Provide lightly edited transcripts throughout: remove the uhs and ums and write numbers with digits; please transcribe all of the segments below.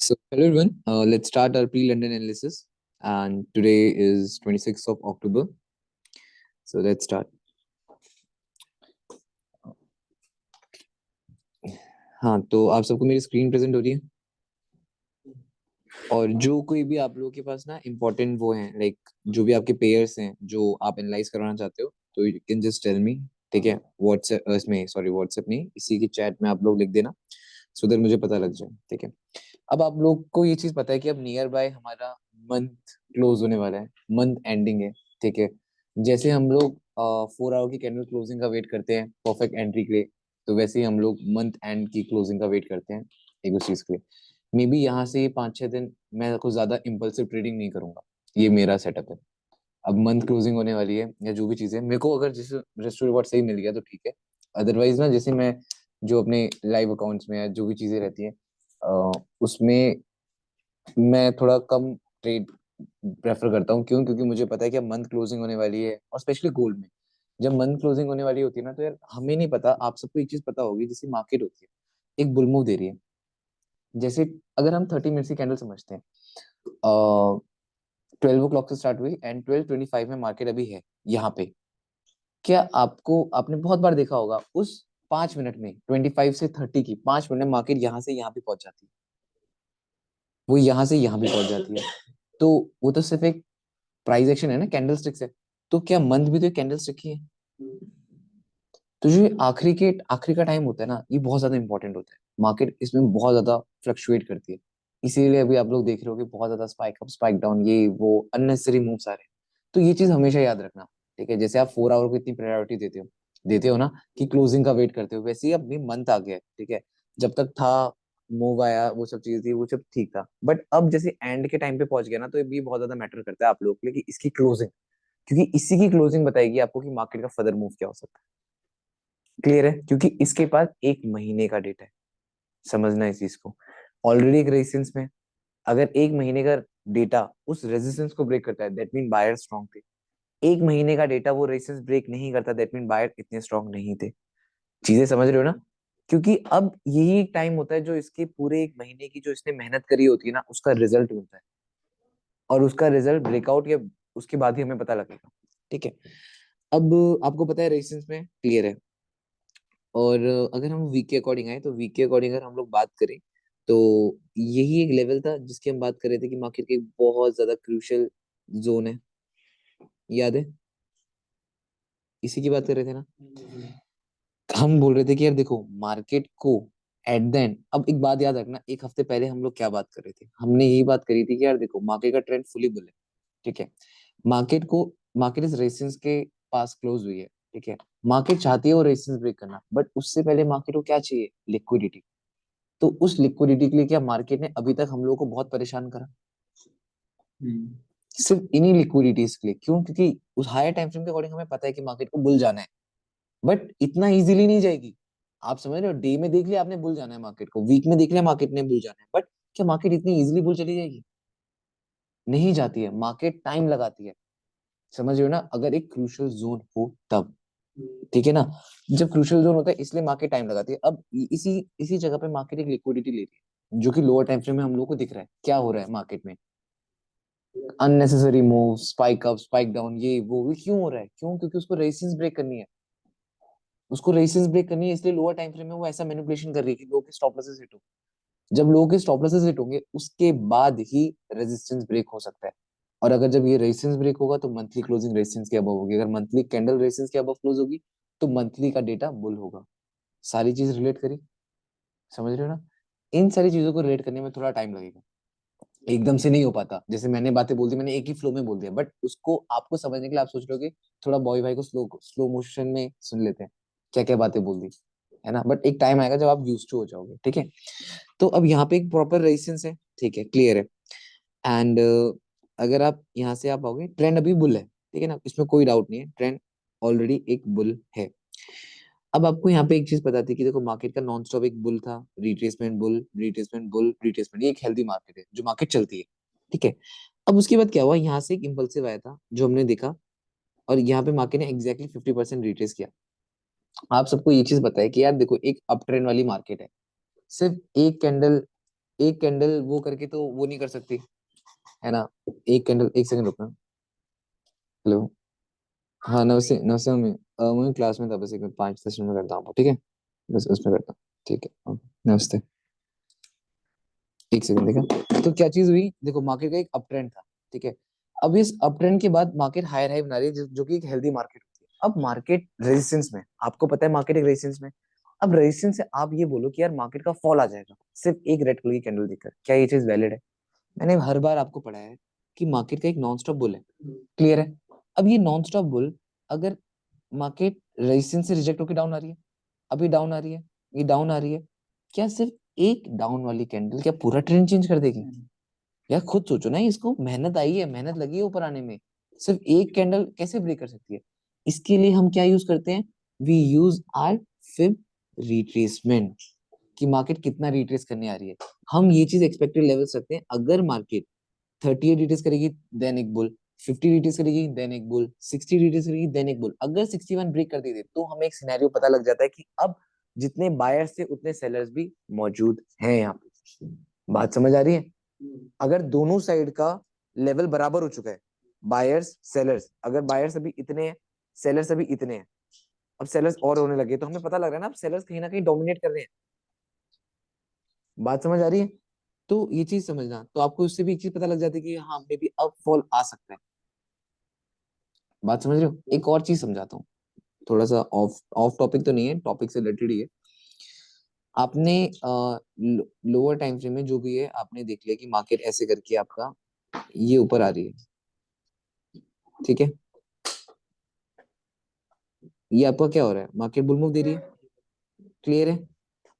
So, hello everyone. Let's start our pre-London analysis. And today is 26th of October. So, let's start. हाँ, तो आप सबको मेरी screen present हो रही है और जो कोई भी आप लोगों के पास ना इम्पोर्टेंट वो हैं लाइक जो भी आपके पेयर्स हैं जो आप एनालाइज करवाना चाहते हो तो you can just tell me. ठीक है, व्हाट्सएप इसमें सॉरी व्हाट्सएप नहीं, इसी की चैट में आप लोग लिख देना सो दैट मुझे पता लग जाए। ठीक है, अब आप लोग को ये चीज पता है कि अब नियर बाय हमारा मंथ क्लोज होने वाला है, मंथ एंडिंग है। ठीक है, जैसे हम लोग 4 आवर की कैंडल क्लोजिंग का वेट करते हैं परफेक्ट एंट्री के लिए, तो वैसे ही हम लोग मंथ एंड की क्लोजिंग का वेट करते हैं एक उस चीज के लिए। मे बी यहाँ से ये 5-6 दिन मैं कुछ ज्यादा इम्पल्सिव ट्रेडिंग नहीं करूंगा, ये मेरा सेटअप है। अब मंथ क्लोजिंग होने वाली है या जो भी चीजें मेरे को अगर जैसे रेस्टो रिवॉर्ड सही मिल गया तो ठीक है, अदरवाइज ना जैसे मैं जो अपने लाइव अकाउंट्स में या जो भी चीजें रहती हैं उसमें मैं थोड़ा कम ट्रेड प्रेफर करता हूँ। क्यों? क्योंकि मुझे पता है कि अब मंथ क्लोजिंग होने वाली है और स्पेशली गोल्ड में जब मंथ क्लोजिंग होने वाली होती है ना, तो यार हमें नहीं पता, आप सबको एक चीज पता होगी, जैसे मार्केट होती है एक बुल मूव दे रही है। जैसे अगर हम 30 मिनट्स की कैंडल समझते हैं, 12 o'clock से स्टार्ट हुई एंड 12:25 में मार्केट अभी है यहाँ पे। क्या आपको आपने बहुत बार देखा होगा उस 5 मिनट में 25 से 30 की 5 मिनट में मार्केट यहाँ से यहाँ पे पहुंच जाती है, वो यहाँ से यहाँ भी पहुंच जाती है। तो वो तो सिर्फ एक प्राइस एक्शन है ना, कैंडल स्टिक्स है। तो क्या मंथ भी तो एक कैंडल स्टिक ही है? तो जो ये आखिरी का टाइम होता है ना, ये बहुत ज्यादा इंपॉर्टेंट होता है। मार्केट इसमें बहुत ज्यादा फ्लक्चुएट करती है, इसीलिए अभी आप लोग देख रहे हो कि बहुत ज्यादा स्पाइक अप स्पाइक डाउन ये वो अननेसेसरी मूव्स आ रहे हैं। तो ये चीज हमेशा याद रखना। ठीक है, जैसे आप 4 आवर को इतनी प्रायोरिटी देते हो ना कि क्लोजिंग का वेट करते हो, वैसे ही अब भी मंथ आ गया है। ठीक है, जब तक था मूव आया वो सब चीज थी वो सब ठीक था, बट अब जैसे एंड के टाइम पे पहुंच गया ना, तो ये भी बहुत ज्यादा मैटर करता है आप लोगों के लिए कि इसकी क्लोजिंग, क्योंकि इसी की क्लोजिंग बताएगी आपको कि मार्केट का फर्दर मूव क्या हो सकता है। क्लियर है? क्योंकि इसके पास 1 महीने का डेटा है, समझना इस चीज को। ऑलरेडी एक रेजिस्टेंस में, अगर 1 महीने का डेटा उस रेजिस्टेंस को ब्रेक करता है दैट मीन बायर स्ट्रांग थे। 1 महीने का डेटा वो रेजिस्टेंस ब्रेक नहीं करता दैट मीन बायर इतने स्ट्रांग नहीं थे। चीजें समझ रहे हो ना? क्योंकि अब यही एक टाइम होता है जो इसके पूरे 1 महीने की जो इसने मेहनत करी होती है ना, उसका रिजल्ट मिलता है। और उसका रिजल्ट ब्रेकआउट या उसके बाद ही हमें पता लगेगा। ठीक है, अब आपको पता है रेजिस्टेंस में क्लियर है। और अगर हम वीक के अकॉर्डिंग आए तो वीक के अकॉर्डिंग अगर हम लोग बात करें तो यही एक लेवल था जिसकी हम बात कर रहे थे कि मार्केट के बहुत ज्यादा क्रूशियल जोन है, याद है? इसी की बात कर रहे थे ना। हम बोल रहे थे कि यार देखो मार्केट को एट द एंड, अब एक बात याद रखना, एक हफ्ते पहले हम लोग क्या बात कर रहे थे, हमने यही बात करी थी कि यार देखो मार्केट का ट्रेंड फुली बुल है। ठीक है, मार्केट को मार्केट इस रेजिस्टेंस के पास क्लोज हुई है। ठीक है, मार्केट चाहती है वो रेजिस्टेंस ब्रेक करना, बट उससे पहले मार्केट को क्या चाहिए? लिक्विडिटी। तो उस लिक्विडिटी के लिए क्या मार्केट ने अभी तक हम लोगों को बहुत परेशान करा? सिर्फ इन्हीं लिक्विडिटीज के लिए। क्यों? क्योंकि उस हायर टाइम फ्रेम के अकॉर्डिंग हमें पता है कि मार्केट को बुल जाना है, बट इतना इजीली नहीं जाएगी। आप समझ रहे हो? डे में देख लिया आपने बुल जाना है मार्केट को, वीक में देख लिया मार्केट ने बुल जाना है, बट क्या मार्केट इतनी इजीली बुल चली जाएगी? नहीं जाती है, मार्केट टाइम लगाती है। समझ रहे हो ना? अगर एक क्रूशियल जोन हो तब। ठीक है ना, जब क्रूशियल जोन होता है इसलिए मार्केट टाइम लगाती है। अब इसी इसी जगह पे मार्केट एक लिक्विडिटी ले रही है जो कि लोअर टाइम फ्रेम में हम लोग को दिख रहा है क्या हो रहा है मार्केट में। Unnecessary move, spike up spike down, ये वो क्यों हो रहा है? क्यों? क्योंकि उसको रेजिस्टेंस ब्रेक करनी है। उसको रेजिस्टेंस ब्रेक करनी है, इसलिए लोअर टाइम फ्रेम में वो ऐसा मैनिपुलेशन कर रही है कि लोगों के स्टॉप लॉसेस हिट हो। जब लोगों के स्टॉप लॉसेस हिट होंगे उसके बाद ही रेजिस्टेंस ब्रेक हो सकता है। और अगर जब ये रेजिस्टेंस ब्रेक होगा तो मंथली क्लोजिंग रेजिस्टेंस के अबव होगी, अगर मंथली कैंडल रेजिस्टेंस के अबव क्लोज होगी तो मंथली का डेटा बुल होगा। सारी चीज रिलेट करी, समझ रहे हो ना? इन सारी चीजों को रिलेट करने में थोड़ा टाइम लगेगा, एकदम से नहीं हो पाता। जैसे मैंने बातें बोल दी, मैंने एक ही फ्लो में बोल दिया, बट उसको आपको समझने के लिए आप सोच रहे हो कि थोड़ा बॉय भाई को स्लो स्लो मोशन में सुन लेते हैं, क्या क्या बातें बोल दी, है ना? बट एक टाइम आएगा जब आप यूज टू हो जाओगे। ठीक है, तो अब यहाँ पे एक प्रॉपर रेजिस्टेंस है। ठीक है, क्लियर है। एंड अगर आप यहाँ से आप आओगे, ट्रेंड अभी बुल है, ठीक है ना, इसमें कोई डाउट नहीं है, ट्रेंड ऑलरेडी एक बुल है। अब आपको यहाँ पे एक चीज पता थी कि देखो मार्केट का नॉन स्टॉप एक बुल था, retracement bull retracement bull retracement, ये एक हेल्दी मार्केट है जो मार्केट चलती है। ठीक है, अब उसके बाद क्या हुआ, यहाँ से एक इम्पल्सिव आया था जो हमने देखा, और यहाँ पे मार्केट ने एग्जैक्टली 50% रिट्रेस किया। आप सबको ये चीज बताया कि यार देखो एक अप ट्रेंड वाली मार्केट है, सिर्फ एक कैंडल एक कैंडल वो करके तो वो नहीं कर सकती है ना। एक कैंडल, एक सेकंड रुकना। हेलो। हाँ नमस्ते नमस्ते मम्मी। मैं क्लास में था, बस एक 5-10 मिनट में करता हूँ, ठीक है। बस उसमें करता हूँ, ठीक है, ओके, नमस्ते। एक सेकंड, देखा तो क्या चीज हुई, देखो मार्केट का एक अप ट्रेंड था, ठीक है। अब इस अप ट्रेंड के बाद मार्केट हायर हाई बना रही है, जो कि एक हेल्दी मार्केट होती है। अब मार्केट रेजिस्टेंस में, आपको पता है मार्केट एक रेजिस्टेंस में। अब रेजिस्टेंस से आप ये बोलो कि यार मार्केट का फॉल आ जाएगा सिर्फ एक रेड कलर की कैंडल देखकर, क्या ये चीज वैलिड है? मैंने हर बार आपको पढ़ाया है कि मार्केट का एक नॉन स्टॉप बुल है, क्लियर है। अब ये नॉन स्टॉप बुल, अगर मार्केट रेजिस्टेंस से रिजेक्ट होकर डाउन आ रही है, अभी डाउन आ रही है, ये डाउन आ रही है, क्या सिर्फ एक डाउन वाली कैंडल क्या पूरा ट्रेंड चेंज कर देगी? यार खुद सोचो ना, इसको मेहनत आई है, मेहनत लगी है ऊपर आने में, सिर्फ एक कैंडल कैसे ब्रेक कर सकती है? इसके लिए हम क्या यूज करते हैं, we use our fib retracement, कि मार्केट कितना रिट्रेस करने आ रही है। हम ये चीज एक्सपेक्टेड लेवल्स रखते हैं, अगर मार्केट 38 रिट्रेस करेगी देन एक बुल, 50 रिट्रेस करेगी देन एक बुल, 60 रिट्रेस करेगी देन एक बुल, अगर 61 ब्रेक कर देते तो हमें एक सिनेरियो पता लग जाता है कि अब जितने बायर्स थे उतने सेलर्स भी मौजूद हैं यहाँ पे। बात समझ आ रही है? अगर दोनों साइड का लेवल बराबर हो चुका है, बायर्स सेलर्स, अगर बायर्स अभी इतने हैं, सेलर्स अभी इतने हैं, अब सेलर्स और होने लगे, तो हमें पता लग रहा है ना अब सेलर्स कहीं ना कहीं डोमिनेट कर रहे हैं। बात समझ आ रही है? तो ये चीज समझना, तो आपको उससे भी एक चीज पता लग जाती है कि हाँ मे बी अब फॉल आ सकता है। बात समझ रहे हो? एक और चीज समझाता हूँ, थोड़ा सा ऑफ ऑफ टॉपिक तो नहीं है, टॉपिक से रिलेटेड ही है। आपने लोअर टाइम फ्रेम में जो भी है आपने देख लिया कि मार्केट ऐसे करके आपका ये ऊपर आ रही है, ठीक है। ये आपका क्या हो रहा है, मार्केट बुल मूव दे रही है, क्लियर है।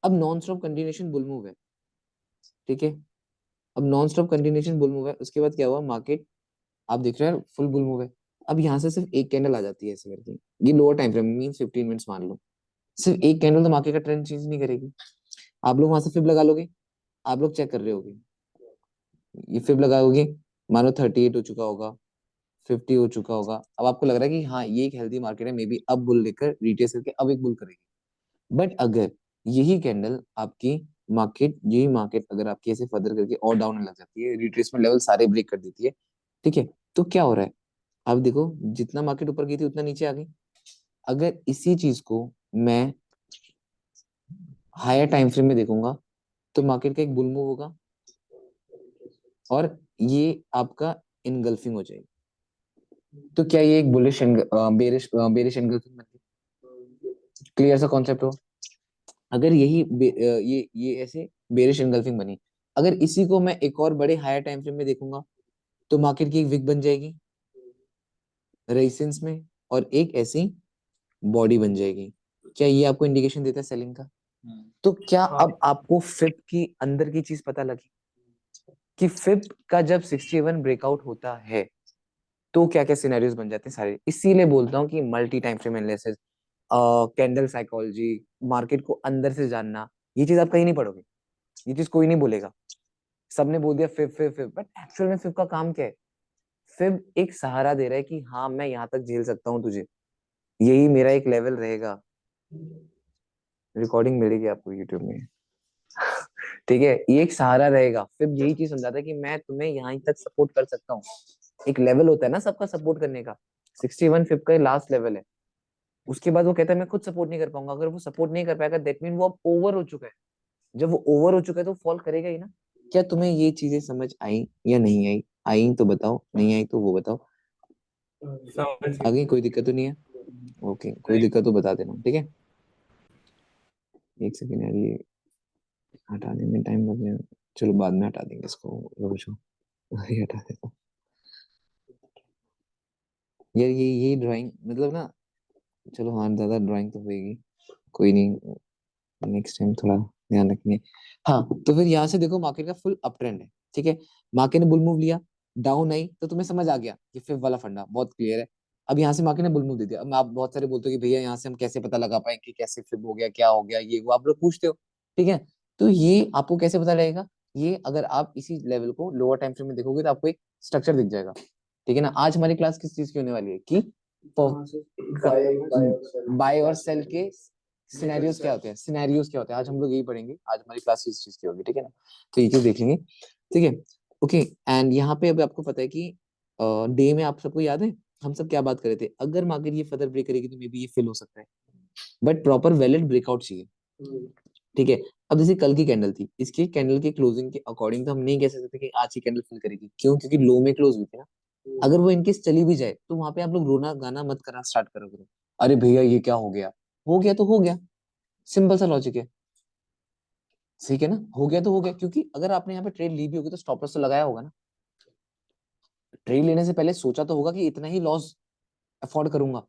अब non stop continuation bull move है, ठीक है। अब non stop continuation bull move है, उसके बाद क्या हुआ, मार्केट आप देख रहे हैं फुल बुल मूव है। अब यहाँ से सिर्फ एक कैंडल आ जाती है ऐसे करके, ये lower time frame mean 15 minutes मान लो, सिर्फ एक कैंडल तो मार्केट का ट्रेंड चेंज नहीं करेगी। आप लोग वहां से फिब लगा लोगे, आप लोग चेक कर रहे होगे, ये फिब लगाओगे, मानो 38 हो चुका होगा, 50 हो चुका होगा, अब आपको लग रहा है कि हाँ ये एक हेल्दी मार्केट है, मे बी अब बुल लेकर रिटेस्ट करके अब एक बुल करेगी। बट अगर यही कैंडल आपकी मार्केट, यही मार्केट अगर आपकी ऐसे फर्दर करके और डाउन होने लग जाती है, रिट्रेसमेंट लेवल सारे ब्रेक कर देती है, ठीक है, तो क्या हो रहा है, अब देखो जितना मार्केट ऊपर गई थी उतना नीचे आ गई। अगर इसी चीज को मैं हायर टाइम फ्रेम में देखूंगा तो मार्केट का एक बुल मूव होगा और ये आपका इनगल्फिंग हो जाएगी। तो क्या ये एक बुलिश बेरिश बेरिश इनगल्फिंग बन गई? क्लियर सा कॉन्सेप्ट हो? अगर यही ये ऐसे बेरिश इनगल्फिंग बनी, अगर इसी को मैं एक और बड़े हायर टाइम फ्रेम में देखूंगा तो मार्केट की एक विक बन जाएगी रेजिस्टेंस में, और एक ऐसी बॉडी बन जाएगी। क्या ये आपको इंडिकेशन देता है सेलिंग का? तो क्या अब आपको फिब की अंदर की चीज पता लगी कि फिब का जब 61 ब्रेकआउट होता है तो क्या क्या सिनेरियोज बन जाते हैं सारे। इसीलिए बोलता हूँ कि multi time frame analysis, candle psychology, market को अंदर से जानना, ये चीज आप कहीं नहीं पढ़ोगे, ये चीज कोई नहीं बोलेगा। सबने बोल दिया fib fib fib, but actual में फिब का काम क्या है? फिब एक सहारा दे रहा है कि हाँ मैं यहाँ तक झेल सकता हूँ तुझे, यही मेरा एक लेवल रहेगा। रिकॉर्डिंग मिलेगी आपको यूट्यूब में, ठीक है। ये एक सहारा रहेगा, फिब यही चीज समझाता है कि मैं तुम्हें यहाँ तक सपोर्ट कर सकता हूँ। एक लेवल होता है ना सबका सपोर्ट करने का, 61 फिब का लास्ट लेवल है। उसके बाद वो कहता है मैं खुद सपोर्ट नहीं कर पाऊंगा, अगर वो सपोर्ट नहीं कर पाएगा दैट मीन वो अब ओवर हो चुका है। जब वो ओवर हो चुका है तो फॉल करेगा ही ना। क्या तुम्हें ये चीजें समझ आई या नहीं आई? आई तो बताओ, नहीं आई तो वो बताओ। आगे कोई दिक्कत तो नहीं है? ओके, कोई दिक्कत तो बता देना, ठीक है। एक सेकेंड यार, ये हटाने में टाइम लग गया, चलो बाद में हटा देंगे इसको, रुको जाओ, ये हटा देता हूँ। यार ये ड्राइंग मतलब ना, चलो हाँ ज्यादा ड्राइंग तो होगी, कोई नहीं, नेक्स्ट टाइम थोड़ा ध्यान रखेंगे। हाँ तो फिर यहाँ से देखो मार्केट का फुल अप ट्रेंड है, ठीक है। मार्केट ने बुल मूव लिया, डाउन आई तो तुम्हें समझ आ गया ये फिर वाला फंडा बहुत क्लियर है। अब यहाँ से मार्केट ने बुल मूव दे दिया, अब आप बहुत सारे बोलते हो कि भैया यहाँ से हम कैसे पता लगा पाए कि कैसे फ्लिप हो गया, क्या हो गया, ये वो आप लोग पूछते हो, ठीक है। तो ये आपको कैसे पता लगेगा, ये अगर आप इसी लेवल को लोअर टाइम फ्रेम में देखोगे तो आपको एक स्ट्रक्चर दिख जाएगा, ठीक है ना। आज हमारी क्लास किस चीज की होने वाली है कि बाय और सेल के सिनेरियोस क्या होते हैं, सिनेरियोस क्या होते हैं, आज हम लोग यही पढ़ेंगे, आज हमारी क्लास इस चीज की होगी, ठीक है ना। तो ये चीज देख लेंगे, ठीक है। ओके, एंड यहाँ पे अभी आपको पता है कि डे में आप सबको याद है हम सब क्या बात कर रहे थे, अगर मार्केट ये फर्दर ब्रेक करेगी तो मे बी ये फिल हो सकता है, बट प्रॉपर वैलिड ब्रेकआउट चाहिए, ठीक है। अब जैसे कल की कैंडल थी, इसकी कैंडल के क्लोजिंग के अकॉर्डिंग तो हम नहीं कह सकते थे कि आज की कैंडल फिल करेगी, क्यों, क्योंकि लो में क्लोज हुई थी ना। अगर वो इनकेस चली भी जाए तो वहां पे आप लोग रोना गाना मत करना स्टार्ट करो करो, अरे भैया ये क्या हो गया, हो गया तो हो गया, सिंपल सा लॉजिक है, ठीक है ना, हो गया तो हो गया, क्योंकि अगर आपने यहाँ पे ट्रेड ली भी होगी तो स्टॉप लॉस तो लगाया होगा ना, ट्रेड लेने से पहले सोचा तो होगा कि इतना ही लॉस अफोर्ड करूंगा,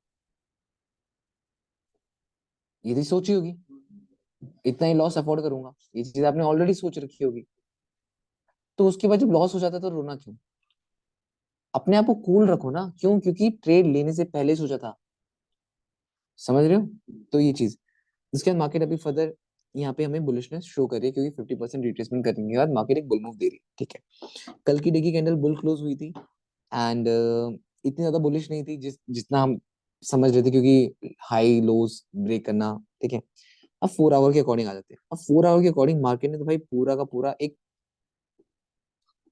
ये भी सोची होगी, इतना ही लॉस अफोर्ड करूंगा, ये चीज आपने ऑलरेडी सोच रखी होगी, तो उसके बाद जब लॉस हो जाता है तो रोना क्यों, अपने आप को कूल रखो ना, क्यों, क्योंकि ट्रेड लेने से पहले सोचा था, समझ रहे हो, तो ये चीज, इसके बाद मार्केट अभी फर्दर यहाँ पे हमें बुलिशनेस शो कर रही है, क्योंकि 50% रिट्रेसमेंट करने के बाद मार्केट एक बुल मूव दे रही है, ठीक है। कल की डे की कैंडल बुल क्लोज हुई थी, एंड इतनी ज्यादा बुलिश नहीं थी जितना हम समझ रहे थे, क्योंकि हाई लोज ब्रेक करना, ठीक है। अब 4 आवर के अकॉर्डिंग आ जाते हैं, अब 4 आवर के अकॉर्डिंग मार्केट ने तो भाई पूरा का पूरा एक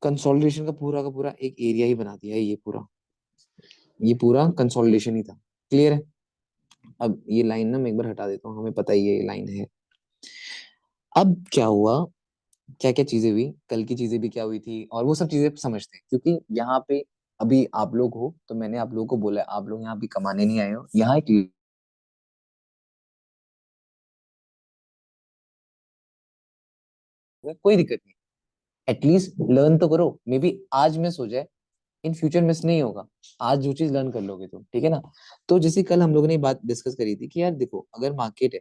कंसोलिडेशन का पूरा एक एरिया ही बना दिया है, ये पूरा कंसोलिडेशन ही था, क्लियर है। अब ये लाइन ना मैं एक बार हटा देता हूँ, हमें पता ही है ये लाइन है। अब क्या हुआ, क्या क्या चीजें हुई, कल की चीजें भी क्या हुई थी, और वो सब चीजें समझते हैं, क्योंकि यहाँ पे अभी आप लोग हो तो मैंने आप लोगों को बोला है, आप लोग यहाँ भी कमाने नहीं आए हो, यहाँ एक कोई दिक्कत नहीं, एटलीस्ट लर्न तो करो, मे बी आज मिस हो जाए, इन फ्यूचर मिस नहीं होगा, आज जो चीज लर्न कर लोगे तो, ठीक है ना। तो जैसे कल हम लोगों ने बात डिस्कस करी थी कि यार देखो, अगर मार्केट है,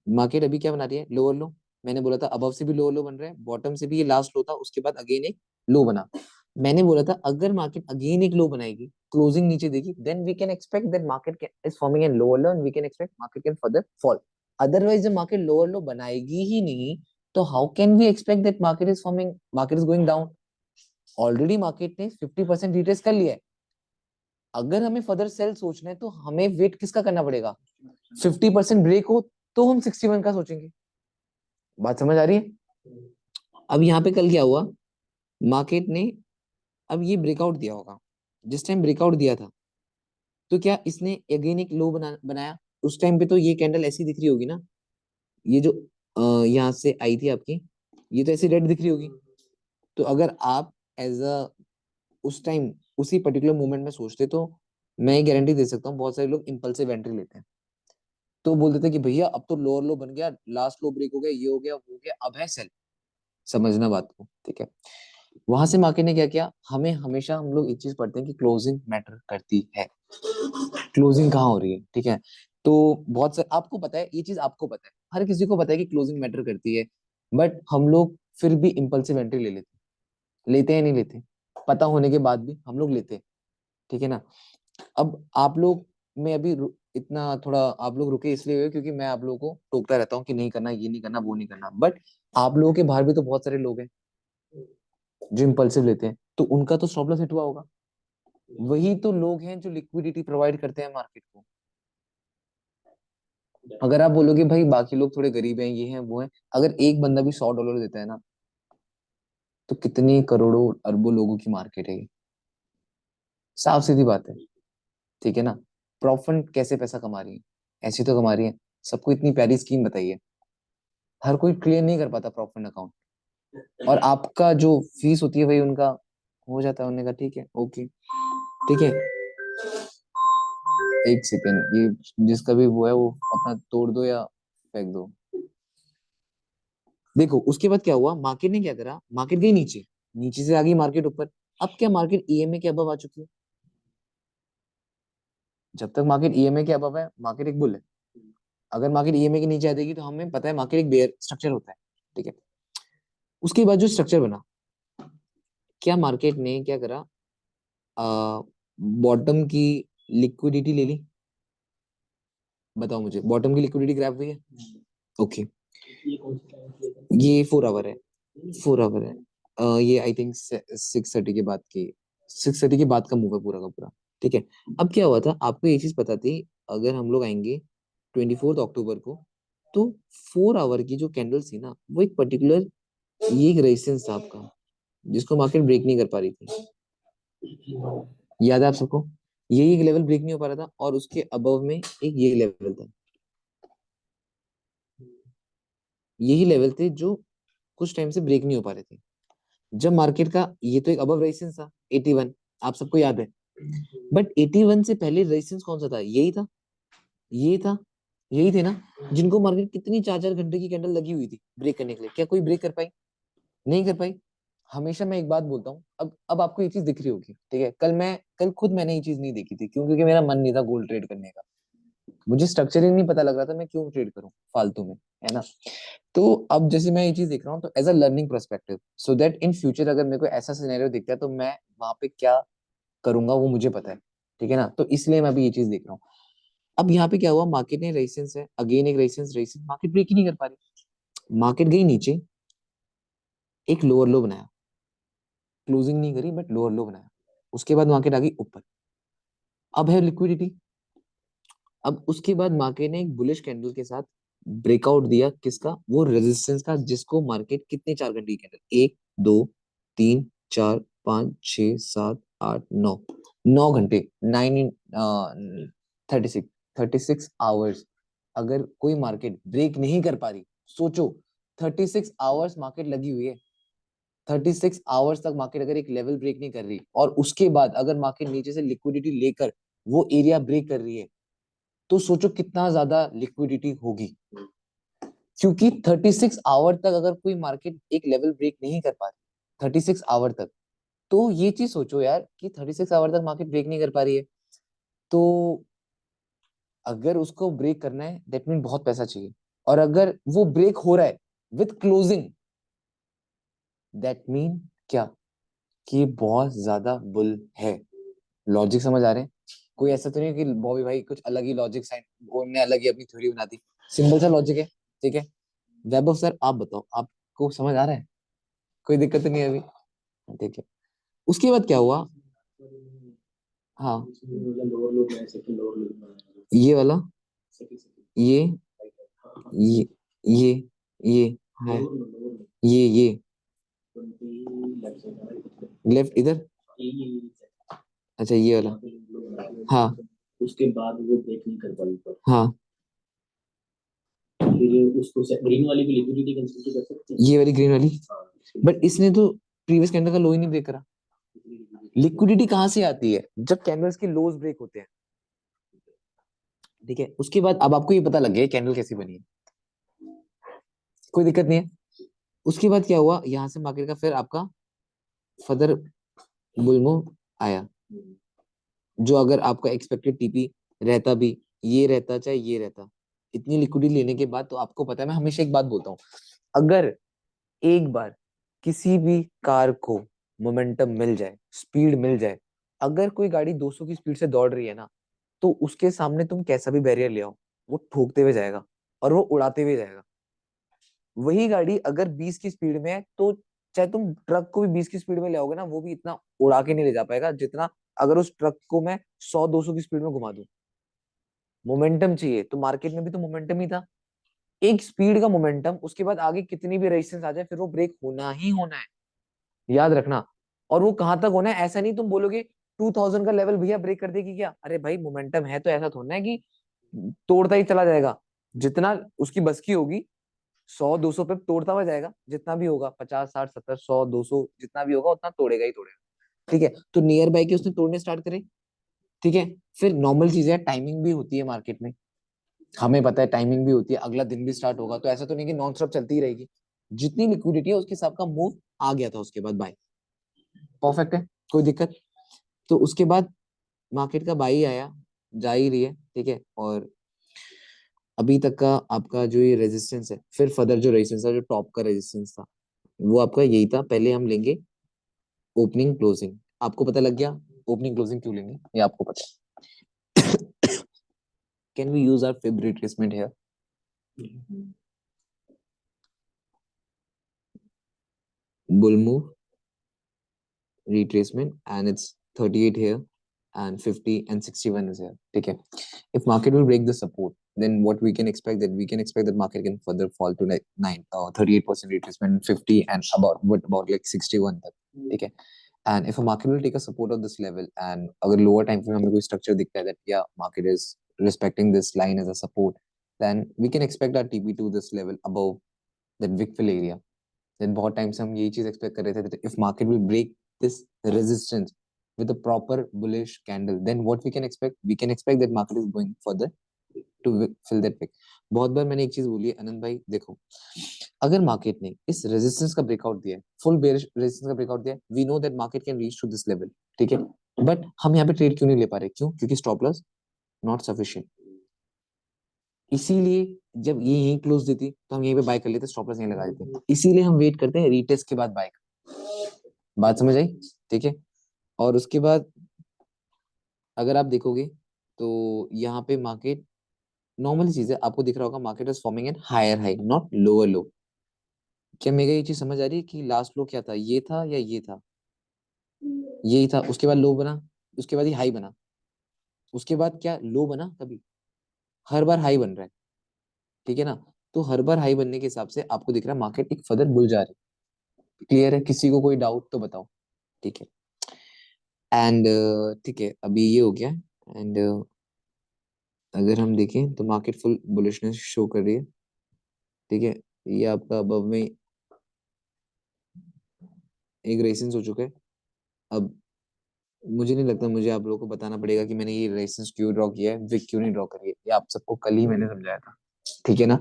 मार्केट अभी क्या बना रही है, लोअर लो, मैंने बोला था अबव से भी लोअर लो बन रहा है, बॉटम से भी ये लास्ट लो था, उसके बाद अगेन एक लो बना, मैंने बोला था अगर मार्केट अगेन एक लो बनाएगी, क्लोजिंग नीचे देगी, then we can expect that market is forming an lower low and we can expect market can further fall, otherwise जब मार्केट लोअर लो बनाएगी ही नहीं, तो how can we expect that market is going down, already market ने 50% retrace कर लिया है, अगर हमें फर्दर सेल सोचना है तो हमें वेट किसका करना पड़ेगा, 50% ब्रेक हो तो हम 61 का सोचेंगे, बात समझ आ रही है। अब यहाँ पे कल क्या हुआ, मार्केट ने अब ये ब्रेकआउट दिया होगा, जिस टाइम ब्रेकआउट दिया था तो क्या इसने अगेन एक लो बनाया, उस टाइम पे तो ये कैंडल ऐसी दिख रही होगी ना, ये जो यहाँ से आई थी आपकी, ये तो ऐसी रेड दिख रही होगी, तो अगर आप एज अ उस टाइम उसी पर्टिकुलर मोमेंट में सोचते तो मैं ये गारंटी दे सकता हूँ बहुत सारे लोग इम्पल्सिव एंट्री लेते हैं, तो बोल देते हैं कि भैया अब तो लोअर लो बन गया, लास्ट लो ब्रेक हो गया, ये हो गया वो हो गया, अब है सेल, समझना बात को, ठीक है। वहां से मार्केट ने क्या किया, हमें हमेशा हम लोग एक चीज पढ़ते हैं कि क्लोजिंग मैटर करती है, क्लोजिंग कहाँ हो रही है, ठीक है। तो बहुत सारे आपको पता है, ये चीज आपको पता है, हर किसी को पता है कि क्लोजिंग मैटर करती है, बट हम लोग फिर भी इम्पल्सिव एंट्री ले लेते हैं नहीं लेते, पता होने के बाद भी हम लोग लेते हैं, ठीक है ना। अब आप लोग में अभी इतना थोड़ा आप लोग रुके इसलिए हुए क्योंकि मैं आप लोगों को टोकता रहता हूँ कि नहीं करना, ये नहीं करना, वो नहीं करना, बट आप लोगों के बाहर भी तो बहुत सारे लोग हैं जो इम्पल्सिव लेते हैं, तो उनका तो स्टॉप लॉस हिट हुआ होगा, वही तो लोग हैं जो लिक्विडिटी प्रोवाइड करते हैं मार्केट को। अगर आप बोलोगे भाई बाकी लोग थोड़े गरीब हैं, ये हैं वो हैं, अगर एक बंदा भी $100 देता है ना, तो कितनी करोड़ों अरबों लोगों की मार्केट है ये, साफ सीधी बात है, ठीक है ना। प्रॉफिट कैसे पैसा कमा रही है, ऐसी तो कमा रही है, सबको इतनी प्यारी स्कीम बताइए, हर कोई क्लियर नहीं कर पाता प्रॉफिट अकाउंट, और आपका जो फीस होती है भाई उनका हो जाता है, उन्होंने कहा ठीक है ओके, ठीक है, एक सेकेंड, ये जिसका भी वो है वो अपना तोड़ दो या फेंक दो। देखो उसके बाद क्या हुआ, मार्केट ने क्या करा, मार्केट गई नीचे, नीचे से आ गई मार्केट ऊपर, अब क्या मार्केट ईएमए के अबव आ चुकी है, जब तक मार्केट ईएमए के अबव है मार्केट एक बुल है, अगर मार्केट ईएमए के नीचे आ जाएगी तो हमें पता है मार्केट एक बेयर स्ट्रक्चर होता है, ठीक है। उसके बाद जो स्ट्रक्चर बना, क्या मार्केट ने क्या करा, बॉटम की लिक्विडिटी ले ली, बताओ मुझे, बॉटम की लिक्विडिटी ग्रैब हुई है, ओके, ये 4 आवर है, 4 आवर है, ये आई थिंक 6:30 के बाद की, 6:30 के बाद का मूव है पूरा का पूरा, ठीक है। अब क्या हुआ था, आपको ये चीज पता थी, अगर हम लोग आएंगे 24 अक्टूबर को, तो 4 आवर की जो कैंडल्स थी ना, वो एक पर्टिकुलर, ये एक रेजिस्टेंस था आपका, जिसको मार्केट ब्रेक नहीं कर पा रही थी। याद है आप सबको? यही एक लेवल ब्रेक नहीं हो पा रहा था, और उसके अबव में एक ये लेवल था। यही लेवल थे जो कुछ टाइम से ब्रेक नहीं हो पा रहे थे। जब मार्केट का ये तो एक अबव रेजिस्टेंस था 81, आप सबको याद है। बट 81 से पहले रेजिस्टेंस कौन सा था? यही था, ये था, यही थे ना, जिनको मार्केट कितनी 4-4 घंटे की कैंडल लगी हुई थी ब्रेक करने के लिए। क्या कोई ब्रेक कर पाई? नहीं कर पाई। हमेशा मैं एक बात बोलता हूँ, अब आपको ये चीज दिख रही होगी, ठीक है। कल खुद मैंने ये चीज नहीं देखी थी, क्यों? क्योंकि मेरा मन नहीं था गोल्ड ट्रेड करने का। मुझे स्ट्रक्चर ही नहीं पता लग रहा था, मैं क्यों ट्रेड करूं फालतू में, है ना। तो अब जैसे मैं ये चीज देख रहा हूँ, तो as a learning perspective, so that in future अगर मेरे को ऐसा सिनेरियो दिखता है, तो मैं वहां पे क्या करूंगा वो मुझे पता है, ठीक है ना। तो इसलिए मैं अभी ये चीज देख रहा हूँ। अब यहाँ पे क्या हुआ, मार्केट ने रेजिस्टेंस है, अगेन एक रेजिस्टेंस, मार्केट ब्रेक ही नहीं कर पा रही। मार्केट गई नीचे, एक लोअर लो बनाया, क्लोजिंग नहीं करी बट लोअर लो बनाया। उसके बाद मार्केट आ गई ऊपर, अब है लिक्विडिटी। अब उसके बाद मार्केट ने एक बुलिश कैंडल के साथ ब्रेकआउट दिया, किसका? वो रेजिस्टेंस का, जिसको मार्केट कितने 4 घंटे की कैंडल, 1 2 3 4 5 6 7 8 9 9 घंटे, 36 आवर्स, अगर कोई मार्केट ब्रेक नहीं कर पा रही, सोचो, 36 आवर्स मार्केट लगी हुई है। 36 आवर्स तक मार्केट अगर एक लेवल ब्रेक नहीं कर रही, और उसके बाद अगर मार्केट नीचे से लिक्विडिटी लेकर वो एरिया ब्रेक कर रही है, तो सोचो कितना ज्यादा लिक्विडिटी होगी। क्योंकि 36 आवर तक अगर कोई मार्केट एक लेवल ब्रेक नहीं कर पा रही, 36 आवर तक, तो ये चीज सोचो यार कि 36 आवर तक मार्केट ब्रेक नहीं कर पा रही है, तो अगर उसको ब्रेक करना है, दैट मीन बहुत पैसा चाहिए। और अगर वो ब्रेक हो रहा है विथ क्लोजिंग, दैट मीन क्या? कि ये बहुत ज्यादा बुल है। लॉजिक समझ आ रहे हैं? कोई ऐसा तो नहीं कि बॉबी भाई कुछ अलग ही लॉजिक साइन, उन्होंने अलग ही अपनी थ्योरी बना दी। सिंपल सा लॉजिक है, ठीक है। वैभव सर आप बताओ, आपको समझ आ रहा है? कोई दिक्कत नहीं है अभी? ठीक है। उसके बाद क्या हुआ? हाँ, ये वाला, ये ये ये ये है, ये लेफ्ट इधर, अच्छा ये वाला, हाँ उसके बाद वो ब्रेक नहीं कर पाई ऊपर, हाँ फिर उसको ग्रीन वाली भी लिक्विडिटी कंसीडर कर सकते हैं, ये वाली ग्रीन वाली। बट इसने तो प्रीवियस कैंडल का लो ही नहीं ब्रेक करा। लिक्विडिटी कहाँ से आती है? जब कैंडल्स के लोज ब्रेक होते हैं, ठीक है। उसके बाद अब आपको ये पता लग गया कैंडल कैसी बनी है, कोई दिक्कत नहीं है। उसके बाद क्या हुआ, यहाँ से मार्केट का फिर आपका फर्दर बुल मूव आया, जो अगर आपका एक्सपेक्टेड टीपी रहता भी, ये रहता चाहे ये रहता, इतनी लिक्विडिटी लेने के बाद, तो आपको पता है मैं हमेशा एक बात बोलता हूँ, अगर एक बार किसी भी कार को मोमेंटम मिल जाए, स्पीड मिल जाए, अगर कोई गाड़ी 200 की स्पीड से दौड़ रही है ना, तो उसके सामने तुम कैसा भी बैरियर ले आओ, वो ठोकते हुए जाएगा और वो उड़ाते हुए जाएगा। वही गाड़ी अगर 20 की स्पीड में है, तो चाहे तुम ट्रक को भी 20 की स्पीड में ले आओगे ना, वो भी इतना उड़ा के नहीं ले जा पाएगा जितना अगर उस ट्रक को मैं 100-200 की स्पीड में घुमा दूं। मोमेंटम चाहिए, तो मार्केट में भी तो मोमेंटम ही था, एक स्पीड का मोमेंटम, उसके बाद आगे कितनी भी रेजिस्टेंस आ जाए, फिर वो ब्रेक होना ही होना है, याद रखना। और वो कहां तक होना है, ऐसा नहीं तुम बोलोगे 2000 का लेवल भैया ब्रेक कर देगी क्या, अरे भाई मोमेंटम है तो ऐसा थोड़ा है कि तोड़ता ही चला जाएगा। जितना उसकी बस की होगी, 100-200 पे तोड़ता हुआ जाएगा, जितना भी होगा, 50-60-70-100-200 जितना भी होगा उतना तोड़ेगा ही तोड़ेगा, ठीक है। तो नियर बाय के उसने तोड़ने स्टार्ट करे, ठीक है। फिर नॉर्मल चीज है, टाइमिंग भी होती है मार्केट में, हमें पता है टाइमिंग भी होती है, अगला दिन भी स्टार्ट होगा, तो ऐसा तो नहीं कि नॉन स्टॉप चलती ही रहेगी। जितनी लिक्विडिटी है उसके हिसाब का मूव आ गया था, उसके बाद बाय, परफेक्ट है, कोई दिक्कत? तो उसके बाद मार्केट का बाई आया, जा ही रही है, ठीक है। और अभी तक का आपका जो ये रेजिस्टेंस है, फिर फर्दर जो रेजिस्टेंस था, जो टॉप का रेजिस्टेंस था, वो आपका यही था। पहले हम लेंगे ओपनिंग क्लोजिंग, आपको पता लग गया ओपनिंग क्लोजिंग क्यों लेंगे, ये आपको पता है। Can we use our fib retracement here? Bull move, retracement, and it's 38 here and 50 and 61 is here, ठीक है। If market will break the support, then what we can expect, that we can expect that market can further fall to like 38% retracement, 50 and about what about like 61 तक, ठीक है. And if a market will take a support of this level, and अगर lower time frame हमें कोई structure दिखता है that yeah market is respecting this line as a support, then we can expect our TP to this level above that wick fill area. Then बहुत time से हम यही चीज एक्सपेक्ट कर रहे थे that if market will break this resistance with a proper bullish candle, then what we can expect? We can expect that market is going further to fill that wick. बहुत बार मैंने एक चीज बोली है आनंद भाई, देखो अगर मार्केट ने इस रेजिस्टेंस का ब्रेकआउट दिया है, फुल बेयरिश रेजिस्टेंस का ब्रेकआउट दिया है, we know that market can reach to this level, ठीक है. बट हम यहाँ पे ट्रेड क्यों नहीं ले पा रहे? क्यों? क्योंकि स्टॉप लॉस नॉट सफिशिएंट. इसीलिए जब ये यहीं क्लोज देती तो हम यहीं पे बाय कर लेते, स्टॉप लॉस यहीं लगा देते. इसीलिए हम वेट करते हैं रीटेस्ट के बाद बाय. बात समझ आई? ठीक है. और उसके बाद अगर आप देखोगे तो यहाँ पे मार्केट नॉर्मल चीज है, आपको दिख रहा होगा market is forming an higher high not lower low. क्या मेरे ये चीज समझ आ रही है कि लास्ट लो क्या था? ये था या ये था? यही था. उसके बाद लो बना, उसके बाद ही हाई बना, उसके बाद क्या लो बना? कभी हर बार हाई बन रहा है, ठीक है ना. तो हर बार हाई बनने के हिसाब से आपको दिख रहा है मार्केट एक फर्दर बुल जा रही है. क्लियर है? किसी को कोई डाउट तो बताओ. ठीक है. एंड ठीक है, अभी ये हो गया. एंड अगर हम देखें तो मार्केट फुल बुलिशनेस शो कर रही है, ठीक है. ये आपका अबव में एक रेजिस्टेंस हो चुका है. अब मुझे नहीं लगता मुझे आप लोगों को बताना पड़ेगा कि मैंने ये रेजिस्टेंस क्यों ड्रॉ किया है, विक क्यों नहीं ड्रॉ करी है. ये आप सबको कल ही मैंने समझाया था, ठीक है ना.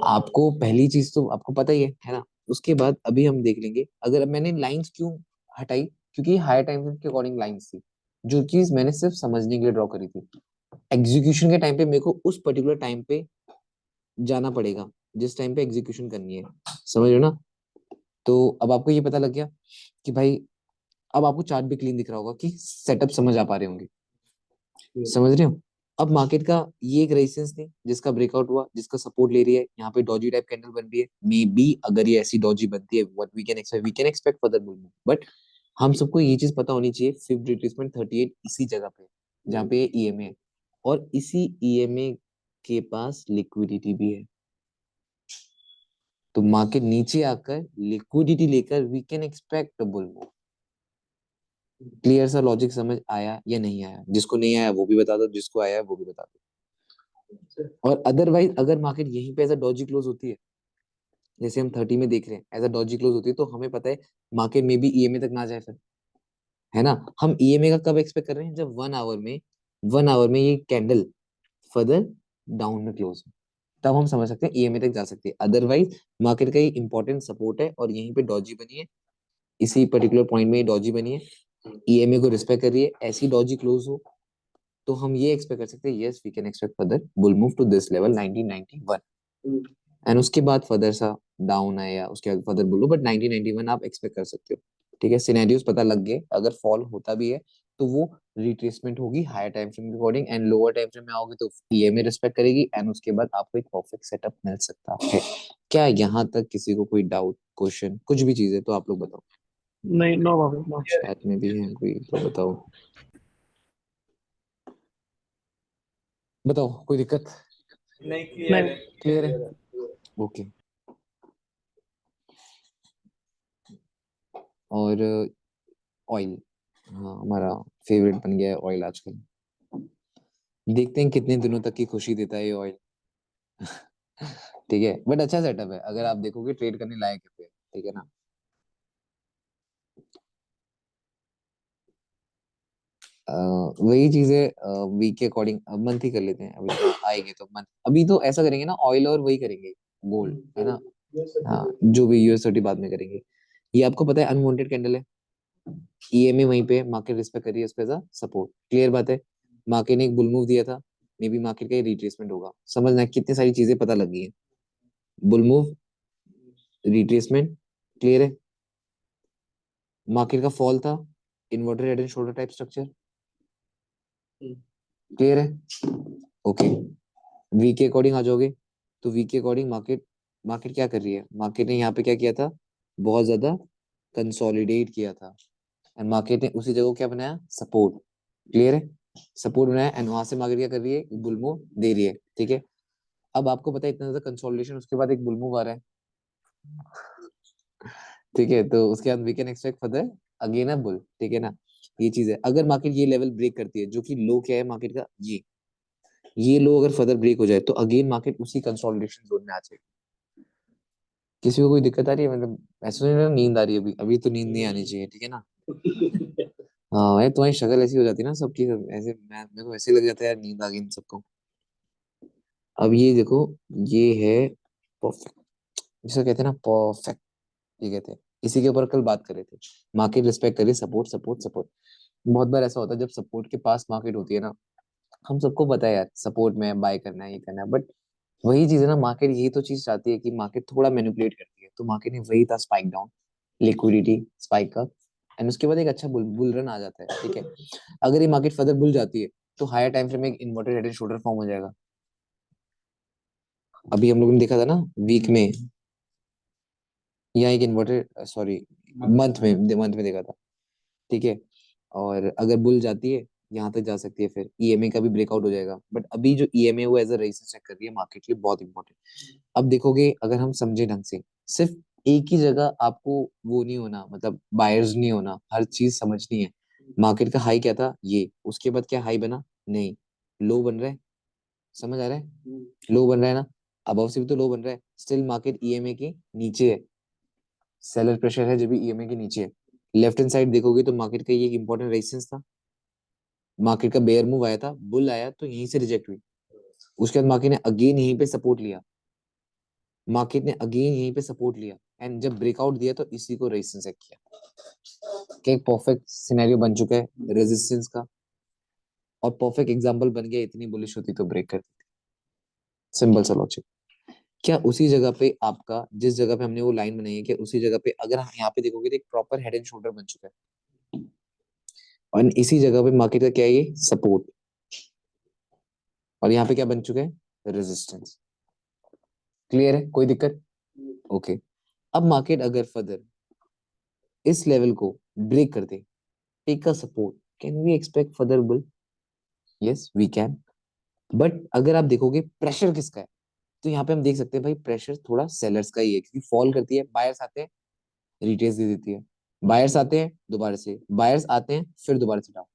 आपको पहली चीज तो आपको पता ही है ना. उसके बाद अभी हम देख लेंगे, अगर अब मैंने लाइंस क्यों हटाई, क्योंकि हायर टाइम फ्रेम के अकॉर्डिंग लाइंस थी, जो चीज मैंने सिर्फ समझने के लिए ड्रॉ करी थी. एग्जीक्यूशन के टाइम पे मेरे को उस पर्टिकुलर टाइम पे जाना पड़ेगा जिस टाइम पे एग्जीक्यूशन करनी है. समझ रहे हो ना. तो अब आपको ये पता लग गया कि भाई, अब आपको चार्ट भी क्लीन दिख रहा होगा कि सेटअप समझ आ पा रहे होंगे. समझ रहे हो. अब मार्केट का ये एक रेजिस्टेंस थी जिसका ब्रेकआउट हुआ, जिसका सपोर्ट ले रही है, यहाँ पे डॉजी टाइप कैंडल बन रही है. मे बी अगर ये ऐसी डॉजी बनती है, what we can expect further movement. But हम सबको ये चीज पता होनी चाहिए, फिफ्थ रिट्रेसमेंट 38 इसी जगह पे जहाँ पे ईएमए है, और इसी ईएमए के पास लिक्विडिटी भी है. तो मार्केट नीचे आकर लिक्विडिटी लेकर we can expect a bull move. Clear सा लॉजिक समझ आया या नहीं आया? जिसको नहीं आया वो भी बता दो, जिसको आया है वो भी बता दो. और अदरवाइज अगर मार्केट यहीं पे एज अ डॉजी क्लोज होती है, जैसे हम 30 में देख रहे हैं एज अ डॉजी क्लोज होती है, तो हमें पता है मार्केट में भी ईएमए तक ना जाए फिर, है ना. हम ईएमए का कब एक्सपेक्ट कर रहे हैं? जब 1 आवर में ये कैंडल फर्दर डाउन में क्लोज हो, तब हम समझ सकते हैं ईएमए तक जा सकती है. अदरवाइज मार्केट का ये इंपॉर्टेंट सपोर्ट है और यहीं पे डॉजी बनी है, इसी पर्टिकुलर पॉइंट में ये डॉजी बनी है, ईएमए को रिस्पेक्ट कर रही है. ऐसी डॉजी क्लोज हो तो हम ये एक्सपेक्ट कर सकते हैं, yes we can expect further bull move to this level 1991. And उसके बाद फर्दर सा डाउन आया, उसके बाद फर्दर बुल, बट 1991 आप एक्सपेक्ट कर सकते हो. ठीक है. सिनेरियोस पता लग गए. अगर फॉल होता भी है तो वो रिट्रेसमेंट होगी हायर टाइम फ्रेम के according, and lower time frame में आओगे तो ईएमए रिस्पेक्ट करेगी, एंड उसके बाद आपको एक परफेक्ट सेटअप मिल सकता है. क्या यहाँ तक किसी को कोई डाउट, क्वेश्चन, कुछ भी चीज है तो आप लोग बताओ. नहीं, नो बाबू, नो. चैट में भी है कोई तो बताओ. बताओ कोई दिक्कत? नहीं, क्लियर है. क्लियर है. ओके. और ऑयल, हाँ हमारा फेवरेट बन गया है ऑयल आजकल. देखते हैं कितने दिनों तक की खुशी देता है ये ऑयल. ठीक है. बट अच्छा सेटअप है, अगर आप देखोगे ट्रेड करने लायक है पे, ठीक है ना. वही चीजें वीक के अकॉर्डिंग मंथ ही कर लेते हैं. अभी तो आएंगे तो मंथ, अभी तो ऐसा करेंगे ना ऑयल और वही करेंगे, गोल्ड, है ना. हाँ जो भी यूएस बाद में करेंगे. ये आपको पता है अनवांटेड कैंडल है, ईएमए वहीं पे मार्केट रिस्पेक्ट करिए उस पे सपोर्ट. क्लियर बात है. मार्केट ने एक बुल मूव दिया था, मे बी मार्केट का रिट्रेसमेंट होगा. समझना है कितनी सारी चीजें पता लग गई है. बुल मूव, रिट्रेसमेंट, क्लियर है. मार्केट का फॉल था, inverted head and shoulder type structure, clear है. ओके. वीक के अकॉर्डिंग आ जाओगे तो वीक के अकॉर्डिंग मार्केट मार्केट क्या कर रही है? मार्केट ने यहाँ पे क्या किया था? बहुत ज्यादा कंसोलिडेट किया था, एंड मार्केट ने उसी जगह को क्या बनाया? सपोर्ट. क्लियर है. सपोर्ट बनाया एंड वहां से मार्केट क्या कर रही है, बुल मूव दे रही है, ठीक है। अब आपको पता है इतना ज्यादा कंसोलिडेशन उसके बाद एक बुल मूव आ रहा है, ठीक है। तो उसके बाद we can expect further again a bull, ठीक है ना। ये चीज है, अगर मार्केट ये लेवल ब्रेक करती है जो कि लो क्या है मार्केट का, ये लो अगर फर्दर ब्रेक हो जाए तो अगेन मार्केट उसी कंसोलिडेशन जोन में आ जाएगी। किसी को कोई दिक्कत आ रही है, मतलब ऐसा नहीं ना नींद आ रही है अभी, अभी तो नींद नहीं आनी चाहिए, ठीक है ना। हाँ यार तुम्हारी शक्ल ऐसी हो जाती है ना सबकी, ऐसे मैं मेरे को ऐसे लग जाता है यार नींद आ गई इन सबको। अब ये देखो, ये है परफेक्ट, जिसे कहते हैं ना परफेक्ट, ये कहते हैं। इसी के ऊपर कल बात कर रहे थे, मार्केट रिस्पेक्ट करे, सपोर्ट सपोर्ट सपोर्ट। बहुत बार ऐसा होता है जब सपोर्ट के पास मार्केट होती है ना, हम सबको पता है यार सपोर्ट में बाय करना है, ये करना है, बट वही चीज है ना, मार्केट यही तो चीज चाहती है कि मार्केट थोड़ा मैनिपुलेट करती है। तो मार्केट ने वही था, spike down, liquidity spike up, and उसके बाद एक अच्छा बुल रन आ जाता है, ठीक है। अगर ये मार्केट फर्दर बुल जाती है तो हायर टाइम फ्रेम में एक inverted head and shoulder form हो जाएगा। अभी हम लोगों ने देखा था ना वीक में, यहाँ एक इन्वर्टेड, सॉरी मंथ में देखा था, ठीक है। और अगर बुल जाती है यहाँ तक जा सकती है, फिर ईएमए का भी ब्रेकआउट हो जाएगा, बट अभी जो ईएमए वो एज अ रेजिस्टेंस चेक कर रही है मार्केट के लिए, बहुत इंपॉर्टेंट। अब देखोगे अगर हम समझे ढंग से, सिर्फ एक ही जगह आपको वो नहीं होना, मतलब बायर्स नहीं होना, हर चीज समझनी है। मार्केट का हाई क्या था, ये उसके बाद क्या हाई बना, नहीं, लो बन रहा है, समझ आ रहा है, लो बन रहा है ना, अबव से भी तो लो बन रहा है, स्टिल मार्केट ईएमए के नीचे है, सेलर प्रेशर है जब भी ईएमए के नीचे है। लेफ्ट हैंड साइड देखोगे तो मार्केट का ये एक इंपॉर्टेंट रेजिस्टेंस था, मार्केट का बेयर मूव आया था, बुल आया तो यहीं से रिजेक्ट हुई, उसके बाद मार्केट ने अगेन यहीं पे सपोर्ट लिया, मार्केट ने अगेन यहीं पे सपोर्ट लिया, एंड जब ब्रेकआउट दिया तो इसी को रेजिस्टेंस चेक किया, क्या एक परफेक्ट सिनेरियो बन चुका है रेजिस्टेंस का, और परफेक्ट एग्जांपल बन गया, इतनी बुलिश होती तो ब्रेक करती थी, सिंपल सा लॉजिक। क्या उसी जगह पे आपका, जिस जगह पे हमने वो लाइन बनाई है, क्या उसी जगह पे अगर हम यहाँ पे देखोगे तो एक प्रॉपर हेड एंड शोल्डर बन चुका है, और इसी जगह पे मार्केट का क्या है, ये सपोर्ट, और यहाँ पे क्या बन चुका है, रेजिस्टेंस। क्लियर है, कोई दिक्कत, ओके। अब मार्केट अगर फर्दर इस लेवल को ब्रेक कर दे, take a support, can we expect further bull, yes we can. But अगर आप देखोगे प्रेशर किसका है, तो यहाँ पे हम देख सकते हैं भाई प्रेशर थोड़ा सेलर्स का ही है, क्योंकि फॉल करती है, बायर्स आते हैं, रिटेल्स दे देती है, बायर्स आते हैं दोबारा से, बायर्स आते हैं फिर दोबारा से डाउन,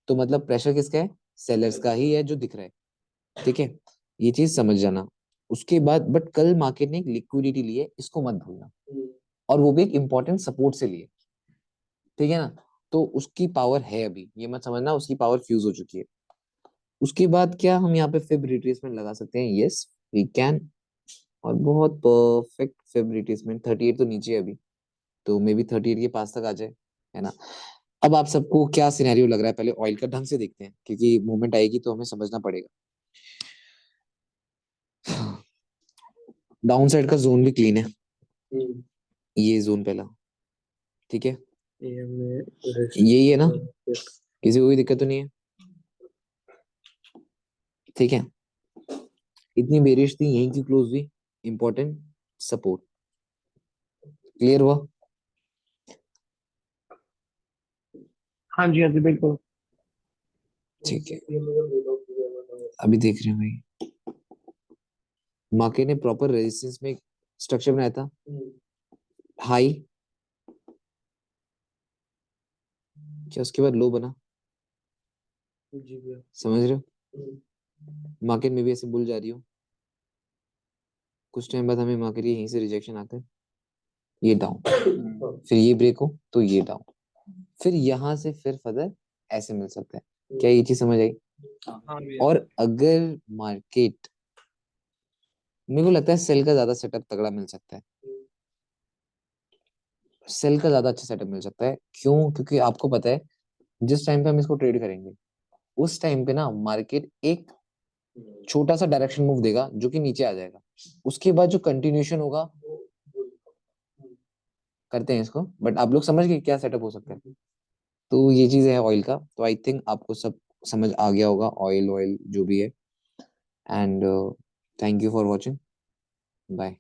तो मतलब प्रेशर किसका है, सेलर्स का ही है जो दिख रहा है, ठीक है। ये चीज समझ जाना। उसके बाद बट कल मार्केट ने एक लिक्विडिटी ली है, इसको मत भूलना, और वो भी एक इंपॉर्टेंट सपोर्ट से लिए, ठीक है ना। तो उसकी पावर है, अभी ये मत समझना उसकी पावर फ्यूज हो चुकी है। उसके बाद क्या हम यहाँ पे फिब रिट्रेसमेंट लगा सकते हैं, यस वी कैन, और बहुत परफेक्ट फिब रिट्रेसमेंट, 38 तो नीचे है अभी, तो मे बी 38 के पास तक आ जाए, है ना। अब आप सबको क्या सिनेरियो लग रहा है, पहले ऑयल का ढंग से देखते हैं, क्योंकि मूवमेंट आएगी तो हमें समझना पड़ेगा। डाउन साइड का जोन भी क्लीन है, ये जोन पहला, ठीक है, यही है ना, किसी को कोई दिक्कत तो नहीं है, ठीक है। इतनी बेरिश थी, यहीं की क्लोज हुई, इंपॉर्टेंट सपोर्ट, क्लियर हुआ। हाँ जी, हाँ जी, बिल्कुल। ठीक है, अभी देख रहे हैं भाई, मार्केट ने प्रॉपर रेजिस्टेंस में स्ट्रक्चर बनाया था, हाई, क्या उसके बाद लो बना, समझ रहे हो, मार्केट में भी ऐसे बुल जा रही हो, कुछ टाइम बाद हमें मार्केट यहीं से रिजेक्शन आता है, ये डाउन, फिर ये ब्रेक हो तो ये डाउन, फिर यहाँ से फिर फर्दर ऐसे मिल सकता है, क्या ये चीज समझ आई। हाँ भैया। और अगर मार्केट, मेरे को लगता है सेल का ज्यादा सेटअप तगड़ा मिल सकता है, सेल का ज्यादा अच्छा सेटअप मिल सकता है, क्यों, क्योंकि आपको पता है जिस टाइम पे हम इसको ट्रेड करेंगे उस टाइम पे ना मार्केट एक छोटा सा डायरेक्शन मूव देगा जो कि नीचे आ जाएगा, उसके बाद जो कंटिन्यूशन होगा, करते हैं इसको, बट आप लोग समझ गए क्या सेटअप हो सकता है। तो ये चीज है ऑयल का, तो आई थिंक आपको सब समझ आ गया होगा, ऑयल ऑयल जो भी है, and thank you for watching, bye.